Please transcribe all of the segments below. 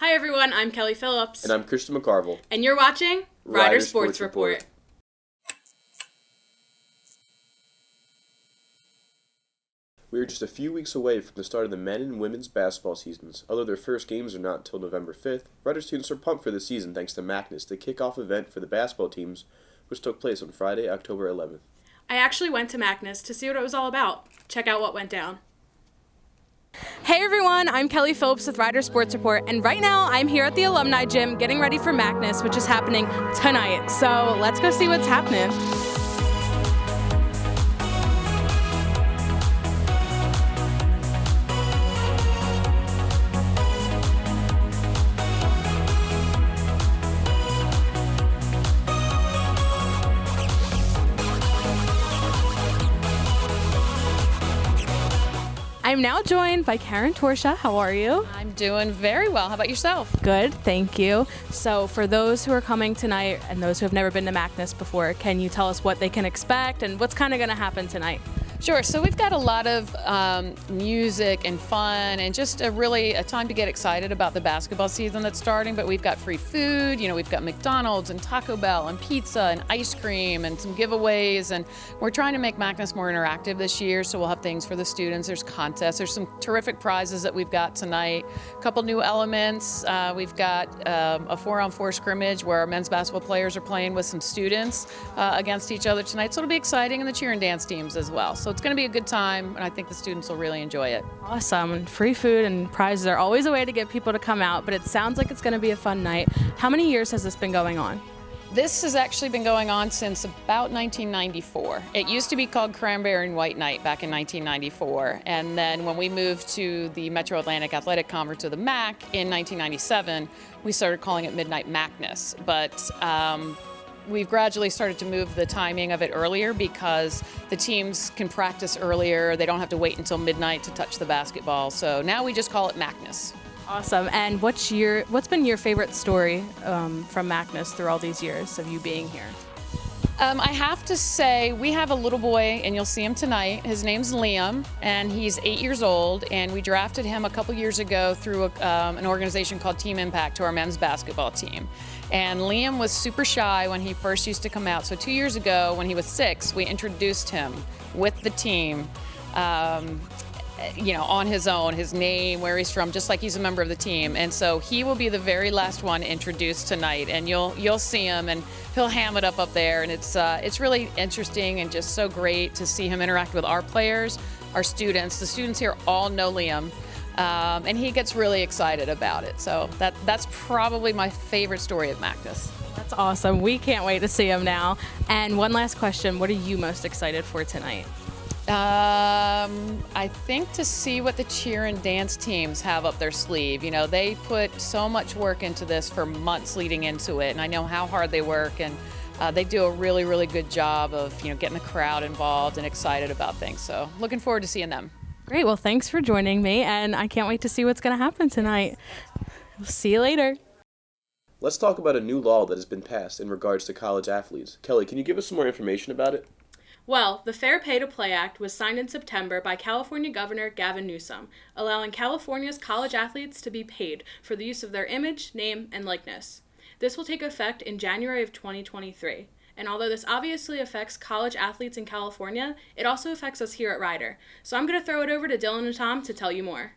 Hi everyone, I'm Kelly Phillips. And I'm Christian McCarville. And you're watching Rider Sports Report. We are just a few weeks away from the start of the men and women's basketball seasons. Although their first games are not until November 5th, Rider students are pumped for the season thanks to MAACness, the kickoff event for the basketball teams, which took place on Friday, October 11th. I actually went to MAACness to see what it was all about. Check out what went down. Hey everyone, I'm Kelly Phillips with Rider Sports Report, and right now I'm here at the Alumni Gym getting ready for MAACness, which is happening tonight. So let's go see what's happening. I'm now joined by Karen Torsha. How are you? I'm doing very well. How about yourself? Good, thank you. So for those who are coming tonight and those who have never been to MAACness before, can you tell us what they can expect and what's kind of going to happen tonight? Sure. So we've got a lot of music and fun and just a time to get excited about the basketball season that's starting. But we've got free food. You know, we've got McDonald's and Taco Bell and pizza and ice cream and some giveaways. And we're trying to make MAACness more interactive this year. So we'll have things for the students. There's contests. There's some terrific prizes that we've got tonight. A couple new elements. We've got a 4-on-4 scrimmage where our men's basketball players are playing with some students against each other tonight. So it'll be exciting, and the cheer and dance teams as well. So it's going to be a good time, and I think the students will really enjoy it. Awesome. And free food and prizes are always a way to get people to come out, but it sounds like it's going to be a fun night. How many years has this been going on? This has actually been going on since about 1994. It used to be called Cranberry and White Night back in 1994, and then when we moved to the Metro Atlantic Athletic Conference, or the MAAC, in 1997, we started calling it Midnight MAACness. But we've gradually started to move the timing of it earlier because the teams can practice earlier. They don't have to wait until midnight to touch the basketball. So now we just call it MAACness. Awesome. And what's been your favorite story from MAACness through all these years of you being here? I have to say, we have a little boy, and you'll see him tonight. His name's Liam, and he's 8 years old, and we drafted him a couple years ago through an organization called Team Impact to our men's basketball team. And Liam was super shy when he first used to come out. So 2 years ago, when he was 6, we introduced him with the team, on his own, his name, where he's from, just like he's a member of the team. And so he will be the very last one introduced tonight, and you'll see him, and he'll ham it up there. And it's really interesting and just so great to see him interact with our players, our students. The students here all know Liam, and he gets really excited about it. So that's probably my favorite story of MAACness. That's awesome. We can't wait to see him now. And one last question, what are you most excited for tonight? I think to see what the cheer and dance teams have up their sleeve. You know, they put so much work into this for months leading into it, and I know how hard they work, and they do a really, really good job of, getting the crowd involved and excited about things. So looking forward to seeing them. Great. Well, thanks for joining me, and I can't wait to see what's going to happen tonight. We'll see you later. Let's talk about a new law that has been passed in regards to college athletes. Kelly, can you give us some more information about it? Well, the Fair Pay to Play Act was signed in September by California Governor Gavin Newsom, allowing California's college athletes to be paid for the use of their image, name, and likeness. This will take effect in January of 2023. And although this obviously affects college athletes in California, it also affects us here at Rider. So I'm going to throw it over to Dylan and Tom to tell you more.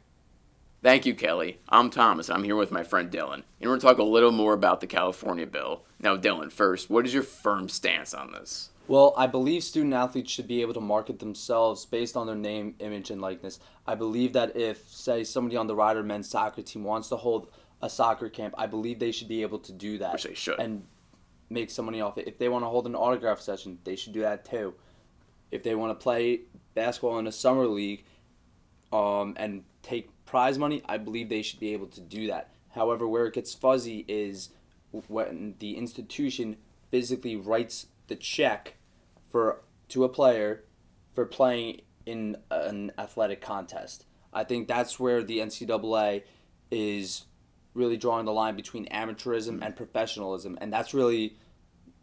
Thank you, Kelly. I'm Thomas. I'm here with my friend Dylan, and we're going to talk a little more about the California bill. Now, Dylan, first, what is your firm stance on this? Well, I believe student athletes should be able to market themselves based on their name, image, and likeness. I believe that if, say, somebody on the Rider men's soccer team wants to hold a soccer camp, I believe they should be able to do that. Which they should. And make some money off it. If they want to hold an autograph session, they should do that too. If they want to play basketball in a summer league and take prize money, I believe they should be able to do that. However, where it gets fuzzy is when the institution physically writes the check to a player for playing in an athletic contest. I think that's where the NCAA is really drawing the line between amateurism and professionalism, and that's really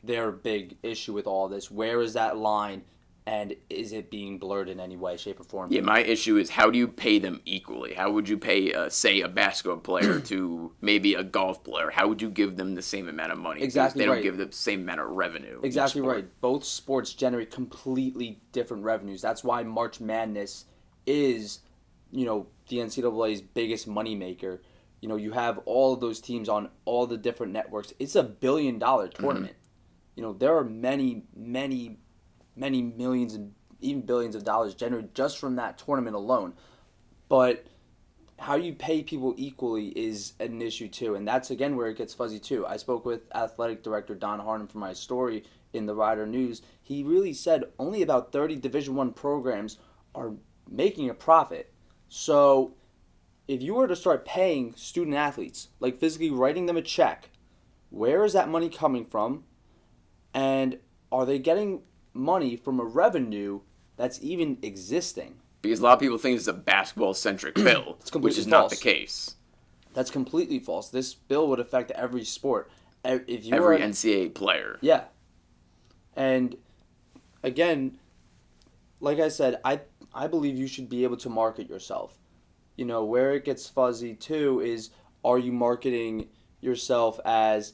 their big issue with all this. Where is that line and is it being blurred in any way, shape, or form? Yeah, my issue is how do you pay them equally? How would you pay, say, a basketball player to maybe a golf player? How would you give them the same amount of money? Exactly Because they right. don't give them the same amount of revenue. each Exactly sport. right. Both sports generate completely different revenues. That's why March Madness is, the NCAA's biggest moneymaker. You have all of those teams on all the different networks. It's a $1 billion tournament. There are many, many, many millions and even billions of dollars generated just from that tournament alone. But how you pay people equally is an issue too, and that's again where it gets fuzzy too. I spoke with athletic director Don Harnum for my story in the Rider News. He really said only about 30 Division I programs are making a profit. So if you were to start paying student athletes, like physically writing them a check, where is that money coming from? And are they getting money from a revenue that's even existing? Because a lot of people think it's a basketball-centric bill, It's completely which is not the false. case. That's completely false. This bill would affect every sport. If you Every are, NCAA player. yeah. And again, like I said, I believe you should be able to market yourself. Where it gets fuzzy too is, are you marketing yourself as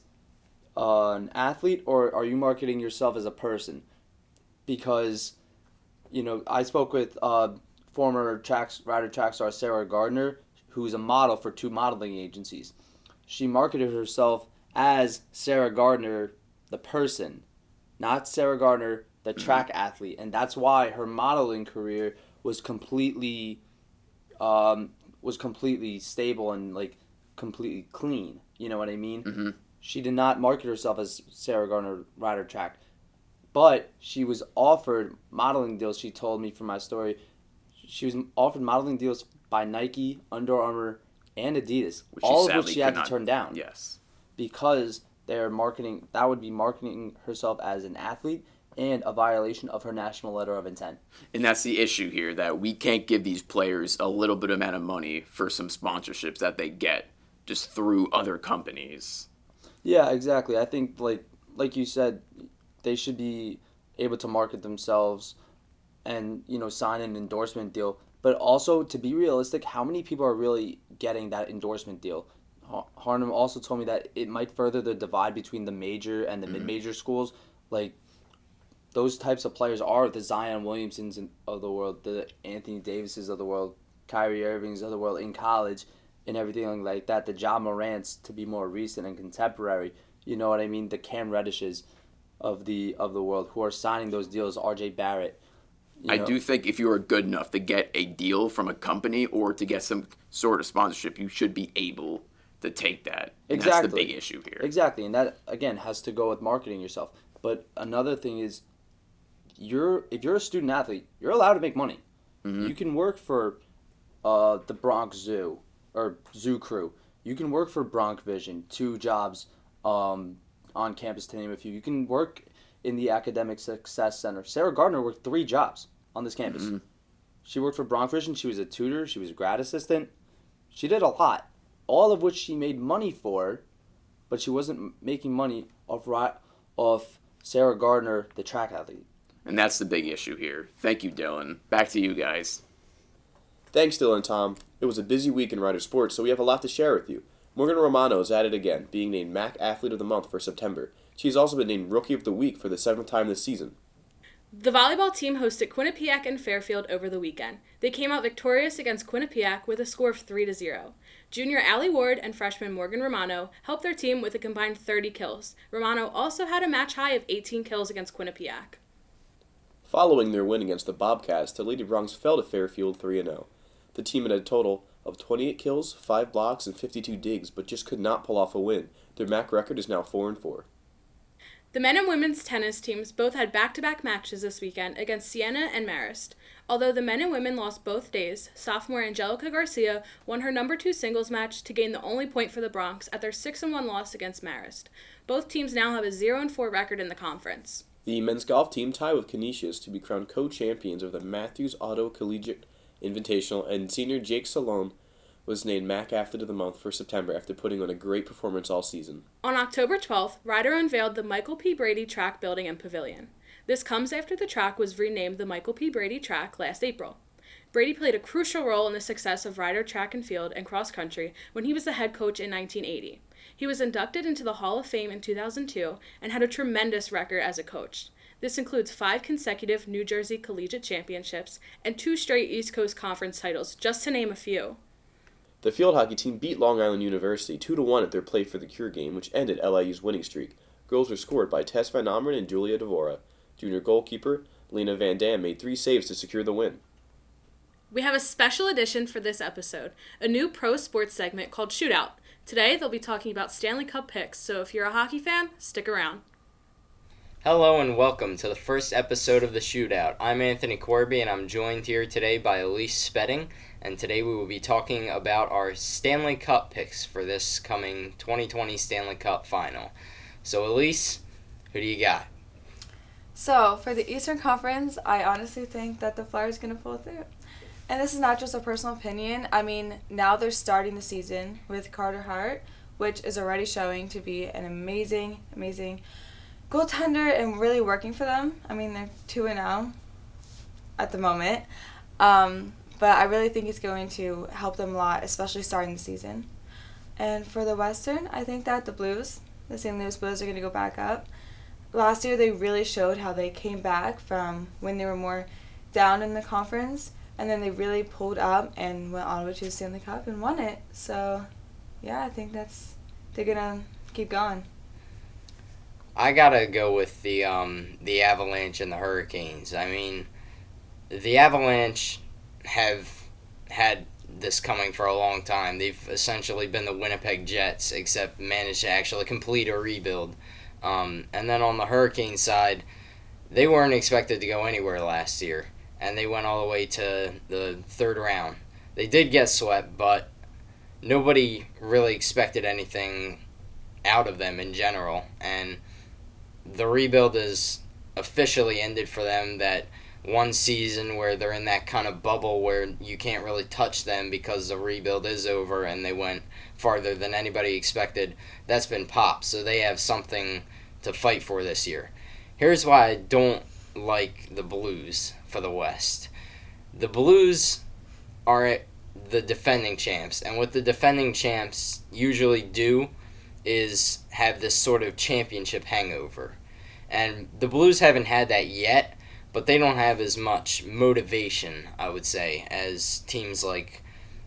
an athlete or are you marketing yourself as a person? Because, I spoke with former rider track star Sarah Gardner, who's a model for 2 modeling agencies. She marketed herself as Sarah Gardner, the person, not Sarah Gardner, the track athlete, and that's why her modeling career was completely stable and completely clean. You know what I mean? Mm-hmm. She did not market herself as Sarah Gardner rider track, but she was offered modeling deals. She told me from my story, she was offered modeling deals by Nike, Under Armour, and Adidas, Which all she of which sadly she had could to turn down. Yes. Because they're marketing, that would be marketing herself as an athlete and a violation of her national letter of intent. And that's the issue here, that we can't give these players a little bit amount of money for some sponsorships that they get just through other companies. Yeah, exactly. I think like you said, they should be able to market themselves and sign an endorsement deal. But also, to be realistic, how many people are really getting that endorsement deal? Harnum also told me that it might further the divide between the major and the mid-major schools. Those types of players are the Zion Williamsons of the world, the Anthony Davises of the world, Kyrie Irvings of the world in college, and everything like that. The Ja Morants, to be more recent and contemporary. You know what I mean? The Cam Reddishes of the world who are signing those deals. R.J. Barrett. I do think if you are good enough to get a deal from a company or to get some sort of sponsorship, you should be able to take that. And Exactly. That's the big issue here. Exactly, and that again has to go with marketing yourself. But another thing is, if you're a student athlete, you're allowed to make money. Mm-hmm. You can work for the Bronx Zoo or Zoo Crew. You can work for Bronx Vision, 2 jobs on campus to name a few. You can work in the Academic Success Center. Sarah Gardner worked 3 jobs on this campus. Mm-hmm. She worked for Bronx Vision. She was a tutor. She was a grad assistant. She did a lot, all of which she made money for, but she wasn't making money off Sarah Gardner, the track athlete. And that's the big issue here. Thank you, Dylan. Back to you guys. Thanks, Dylan and Tom. It was a busy week in Rider Sports, so we have a lot to share with you. Morgan Romano is at it again, being named MAAC Athlete of the Month for September. She has also been named Rookie of the Week for the 7th time this season. The volleyball team hosted Quinnipiac and Fairfield over the weekend. They came out victorious against Quinnipiac with a score of 3-0. Junior Allie Ward and freshman Morgan Romano helped their team with a combined 30 kills. Romano also had a match high of 18 kills against Quinnipiac. Following their win against the Bobcats, the Lady Broncs fell to Fairfield 3-0. The team had a total of 28 kills, 5 blocks, and 52 digs, but just could not pull off a win. Their MAAC record is now 4-4. The men and women's tennis teams both had back-to-back matches this weekend against Siena and Marist. Although the men and women lost both days, sophomore Angelica Garcia won her number 2 singles match to gain the only point for the Broncs at their 6-1 loss against Marist. Both teams now have a 0-4 record in the conference. The men's golf team tied with Canisius to be crowned co-champions of the Matthews Auto Collegiate Invitational, and senior Jake Salone was named MAAC Athlete of the Month for September after putting on a great performance all season. On October 12th, Ryder unveiled the Michael P. Brady Track Building and Pavilion. This comes after the track was renamed the Michael P. Brady track last April. Brady played a crucial role in the success of Rider track and field and cross country when he was the head coach in 1980. He was inducted into the Hall of Fame in 2002 and had a tremendous record as a coach. This includes 5 consecutive New Jersey Collegiate Championships and 2 straight East Coast Conference titles, just to name a few. The field hockey team beat Long Island University 2-1 at their Play for the Cure game, which ended LIU's winning streak. Goals were scored by Tess Van Omeren and Julia Devora. Junior goalkeeper Lena Van Dam made 3 saves to secure the win. We have a special edition for this episode, a new pro sports segment called Shootout. Today, they'll be talking about Stanley Cup picks, so if you're a hockey fan, stick around. Hello and welcome to the first episode of the Shootout. I'm Anthony Corby and I'm joined here today by Elise Spedding, and today we will be talking about our Stanley Cup picks for this coming 2020 Stanley Cup final. So Elise, who do you got? So, for the Eastern Conference, I honestly think that the Flyers are going to pull through. And this is not just a personal opinion. I mean, now they're starting the season with Carter Hart, which is already showing to be an amazing, amazing goaltender and really working for them. I mean, they're 2-0 at the moment. But I really think he's going to help them a lot, especially starting the season. And for the Western, I think that the Blues, the St. Louis Blues, are going to go back up. Last year, they really showed how they came back from when they were more down in the conference. And then they really pulled up and went on to the Stanley Cup and won it. So, yeah, I think they're going to keep going. I gotta go with the Avalanche and the Hurricanes. I mean, the Avalanche have had this coming for a long time. They've essentially been the Winnipeg Jets, except managed to actually complete a rebuild. And then on the Hurricane side, they weren't expected to go anywhere last year, and they went all the way to the third round. They did get swept, but nobody really expected anything out of them in general, and the rebuild is officially ended for them. That one season where they're in that kind of bubble where you can't really touch them because the rebuild is over and they went farther than anybody expected, that's been popped. So they have something to fight for this year. Here's why I don't like the Blues for the West. The Blues are the defending champs, and what the defending champs usually do is have this sort of championship hangover. And the Blues haven't had that yet, but they don't have as much motivation, I would say, as teams like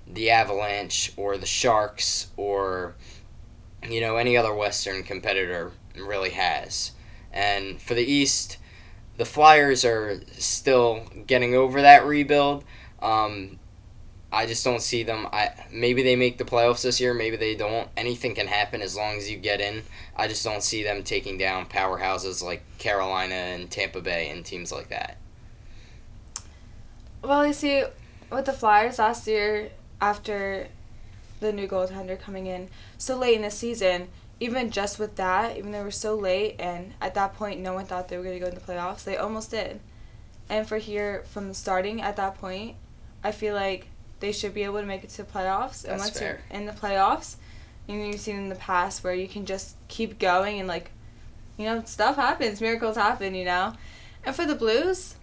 the Avalanche or the Sharks or, any other Western competitor really has. And for the East, the Flyers are still getting over that rebuild. I just don't see them. Maybe they make the playoffs this year, maybe they don't. Anything can happen as long as you get in. I just don't see them taking down powerhouses like Carolina and Tampa Bay and teams like that. Well, you see, with the Flyers last year, after the new goaltender coming in so late in the season, even just with that, even though they were so late, and at that point no one thought they were going to go in the playoffs, they almost did. And from starting at that point, I feel like they should be able to make it to the playoffs. And once you're in the playoffs, you've seen in the past where you can just keep going and, stuff happens. Miracles happen, And for the Blues,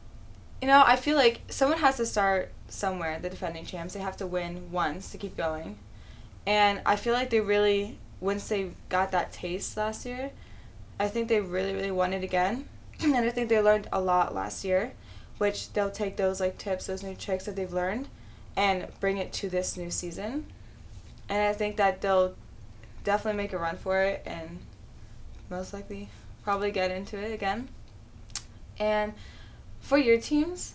I feel like someone has to start somewhere, the defending champs. They have to win once to keep going. And I feel like they really, once they got that taste last year, I think they really, really won it again. And I think they learned a lot last year, which they'll take those tips, those new tricks that they've learned, and bring it to this new season. And I think that they'll definitely make a run for it and most likely probably get into it again. And for your teams,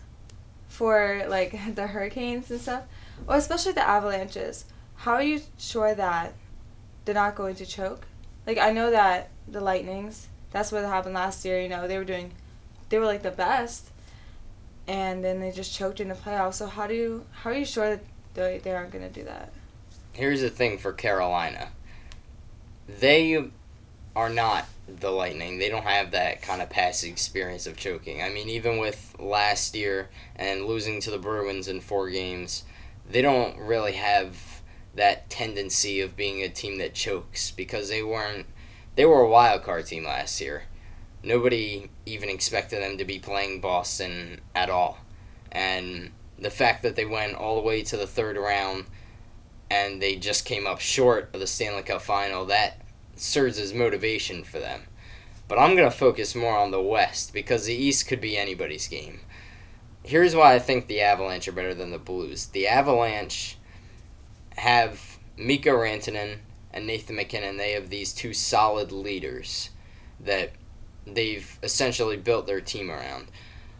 for the Hurricanes and stuff, or especially the Avalanches, how are you sure that they're not going to choke? I know that the Lightnings, that's what happened last year, they were the best, and then they just choked in the playoffs. So how are you sure that they aren't going to do that? Here's the thing for Carolina. They are not the Lightning. They don't have that kind of past experience of choking. I mean, even with last year and losing to the Bruins in 4 games, they don't really have that tendency of being a team that chokes because they were a wild card team last year. nobody even expected them to be playing Boston at all. And the fact that they went all the way to the third round and they just came up short of the Stanley Cup final, that serves as motivation for them. But I'm going to focus more on the West because the East could be anybody's game. Here's why I think the Avalanche are better than the Blues. The Avalanche have Mikko Rantanen and Nathan MacKinnon. They have these two solid leaders that they've essentially built their team around.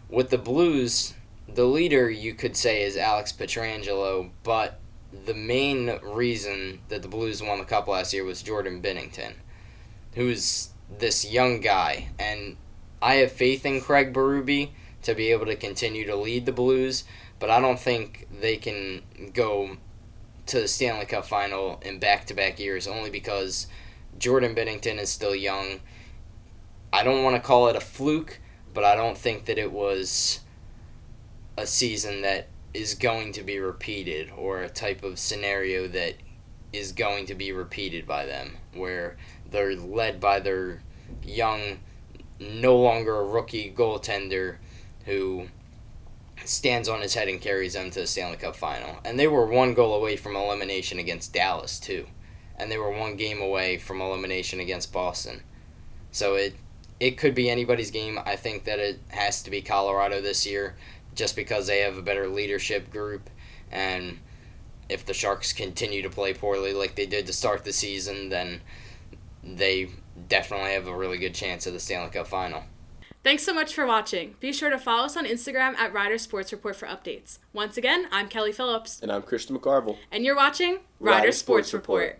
With the Blues, the leader you could say is Alex Pietrangelo, but the main reason that the Blues won the Cup last year was Jordan Binnington, who's this young guy. And I have faith in Craig Berube to be able to continue to lead the Blues, but I don't think they can go to the Stanley Cup final in back-to-back years only because Jordan Binnington is still young. I don't want to call it a fluke, but I don't think that it was a season that is going to be repeated or a type of scenario that is going to be repeated by them, where they're led by their young, no longer a rookie goaltender who stands on his head and carries them to the Stanley Cup final. And they were one goal away from elimination against Dallas, too. And they were one game away from elimination against Boston. So it could be anybody's game. I think that it has to be Colorado this year just because they have a better leadership group. And if the Sharks continue to play poorly like they did to start the season, then they definitely have a really good chance at the Stanley Cup final. Thanks so much for watching. Be sure to follow us on Instagram at Rider Sports Report for updates. Once again, I'm Kelly Phillips. And I'm Christian McCarville. And you're watching Rider Sports Report.